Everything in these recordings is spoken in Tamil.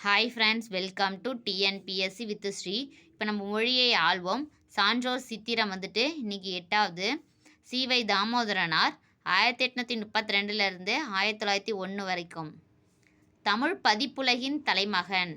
Hi friends, welcome to TNPSC with Sri. இப்போ நம்ம மொழியை ஆள்வோம். சான்றோர் சித்திரம் இன்னைக்கு 8வது. சி.வை. தாமோதரனார் 1832 1901 வரைக்கும் தமிழ் பதிப்புலகின் தலைமகன்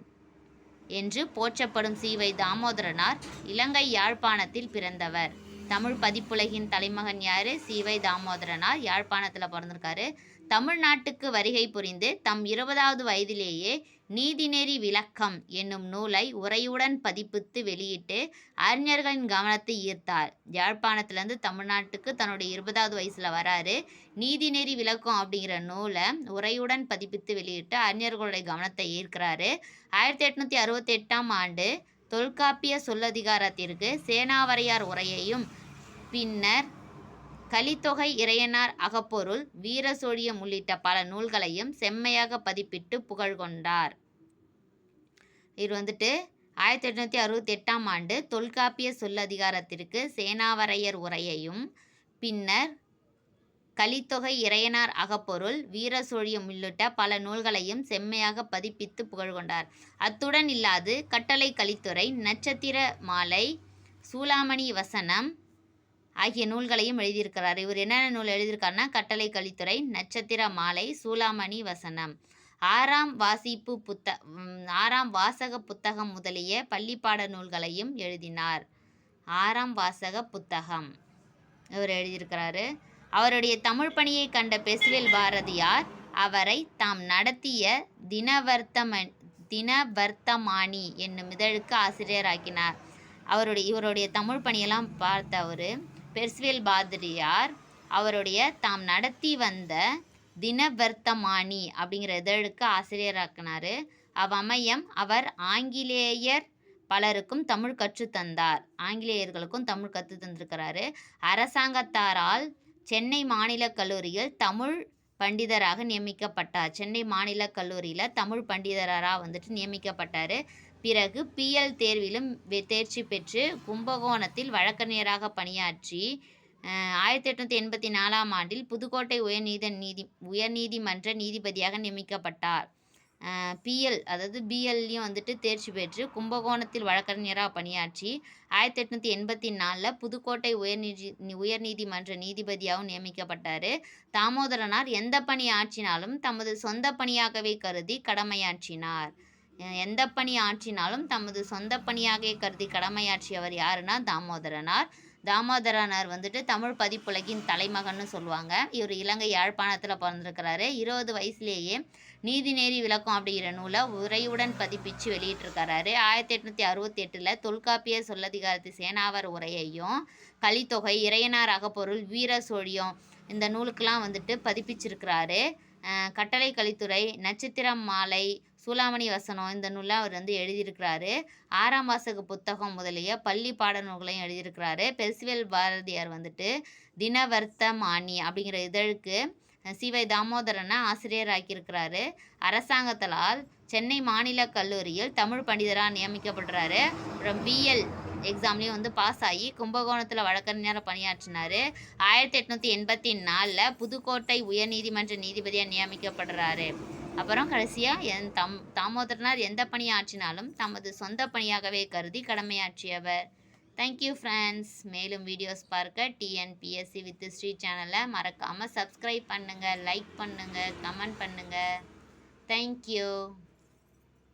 என்று போற்றப்படும் சி.வை. தாமோதரனார் இலங்கை யாழ்ப்பாணத்தில் பிறந்தவர். தமிழ் பதிப்புலகின் தலைமகன் யார்? சி.வை. தாமோதரனார் யாழ்ப்பாணத்தில் பிறந்திருக்காரு. தமிழ்நாட்டுக்கு வருகை புரிந்து தம் 20வது வயதிலேயே நீதிநெறி விளக்கம் என்னும் நூலை உரையுடன் பதிப்பித்து வெளியிட்டு அறிஞர்களின் கவனத்தை ஈர்த்தார். யாழ்ப்பாணத்துலேருந்து தமிழ்நாட்டுக்கு தன்னுடைய 20வது வயசில் வராரு. நீதிநெறி விளக்கம் அப்படிங்கிற நூலை உரையுடன் பதிப்பித்து வெளியிட்டு அறிஞர்களுடைய கவனத்தை ஈர்க்கிறாரு. 1868ஆம் ஆண்டு தொல்காப்பிய சொல்லதிகாரத்திற்கு சேனாவரையார் உரையையும் பின்னர் கலித்தொகை, இறையனார் அகப்பொருள், வீரசோழியம் உள்ளிட்ட பல நூல்களையும் செம்மையாக பதிப்பிட்டு புகழ் கொண்டார். இவர் 1868ஆம் ஆண்டு தொல்காப்பிய சொல்லதிகாரத்திற்கு சேனாவரையர் உரையையும் பின்னர் கலித்தொகை, இறையனார் அகப்பொருள், வீரசோழியம் உள்ளிட்ட பல நூல்களையும் செம்மையாக பதிப்பித்து புகழ் கொண்டார். அத்துடன் இல்லாது கட்டளை கலித்துறை, நட்சத்திர மாலை, சூளாமணி வசனம் ஆகிய நூல்களையும் எழுதியிருக்கிறார். இவர் என்னென்ன நூல் எழுதியிருக்காருன்னா கட்டளை கலித்துறை, நட்சத்திர மாலை, சூளாமணி வசனம். ஆறாம் வாசக புத்தகம் முதலிய பள்ளிப்பாட நூல்களையும் எழுதினார். ஆறாம் வாசக புத்தகம் இவர் எழுதியிருக்கிறாரு. அவருடைய தமிழ் பணியை கண்ட பெருஸ்வேல் பாரதியார் அவரை தாம் நடத்திய தினவர்த்தமானி என்னும் இதழுக்கு ஆசிரியராக்கினார். இவருடைய தமிழ் பணியெல்லாம் பார்த்த அவர் பெருஸ்வேல் பாரதியார் அவருடைய தாம் நடத்தி வந்த தினவர்த்தமானி அப்படிங்கிற இதழுக்கு ஆசிரியராக்கினார். அவ்வமயம் அவர் ஆங்கிலேயர் பலருக்கும் தமிழ் கற்றுத்தந்தார். ஆங்கிலேயர்களுக்கும் தமிழ் கற்று தந்திருக்கிறாரு. அரசாங்கத்தாரால் சென்னை மாநிலக் கல்லூரியில் தமிழ் பண்டிதராக நியமிக்கப்பட்டார். சென்னை மாநிலக் கல்லூரியில் தமிழ் பண்டிதராக நியமிக்கப்பட்டார். பிறகு பிஎல் தேர்விலும் தேர்ச்சி பெற்று கும்பகோணத்தில் வழக்கறிஞராக பணியாற்றி 1884ஆம் ஆண்டில் புதுக்கோட்டை உயர்நீதிமன்ற நீதிபதியாக நியமிக்கப்பட்டார். பிஎல் அதாவது பிஎல்லையும் தேர்ச்சி பெற்று கும்பகோணத்தில் வழக்கறிஞராக பணியாற்றி 1884 புதுக்கோட்டை உயர்நீதிமன்ற நீதிபதியாகவும் நியமிக்கப்பட்டார். தாமோதரனார் எந்த பணி ஆற்றினாலும் தமது சொந்த பணியாகவே கருதி கடமையாற்றினார். எந்த பணி ஆற்றினாலும் தமது சொந்த பணியாகவே கருதி கடமையாற்றியவர் யாருன்னா தாமோதரனார். தாமோதரனார் தமிழ் பதிப்புலகின் தலைமகன்னு சொல்லுவாங்க. இவர் இலங்கை யாழ்ப்பாணத்தில் பிறந்திருக்கிறாரு. 20 வயசுலேயே நீதிநெறி விளக்கம் அப்படிங்கிற நூலை உரையுடன் பதிப்பிச்சு வெளியிட்டிருக்கிறாரு. 1868 தொல்காப்பிய சொல்லதிகாரத்து சேனாவர் உரையையும் கலித்தொகை, இறையனார் அகப்பொருள், வீரசோழியம் இந்த நூலுக்கெல்லாம் பதிப்பிச்சிருக்கிறாரு. கட்டளை கலித்துறை, நட்சத்திர மாலை, சூளாமணி வசனம் இந்த நூலாம் அவர் எழுதியிருக்கிறாரு. ஆறாம் வாசக புத்தகம் முதலிய பள்ளி பாட நூல்களையும் எழுதியிருக்கிறாரு. பெருஸ்வேல் பாரதியார் தினவர்த்தமானி அப்படிங்கிற இதழுக்கு சி.வை. தாமோதரனை ஆசிரியராக்கியிருக்கிறாரு. அரசாங்கத்தால் சென்னை மாநில கல்லூரியில் தமிழ் பண்டிதராக நியமிக்கப்படுறாரு. அப்புறம் பிஎல் எக்ஸாம்லேயும் பாஸ் ஆகி கும்பகோணத்தில் வழக்கறிஞராக பணியாற்றினார். 1884 புதுக்கோட்டை உயர்நீதிமன்ற நீதிபதியாக நியமிக்கப்படுறாரு. அப்புறம் கடைசியாக தாமோதரனார் எந்த பணி ஆற்றினாலும் தமது சொந்த பணியாகவே கருதி கடமையாற்றியவர். Thank you friends. மேலும் வீடியோஸ் பார்க்க டிஎன்பிஎஸ்சி வித் ஸ்ரீ சேனலை மறக்காமல் சப்ஸ்கிரைப் பண்ணுங்கள், லைக் பண்ணுங்கள், கமெண்ட் பண்ணுங்கள். தேங்க்யூ.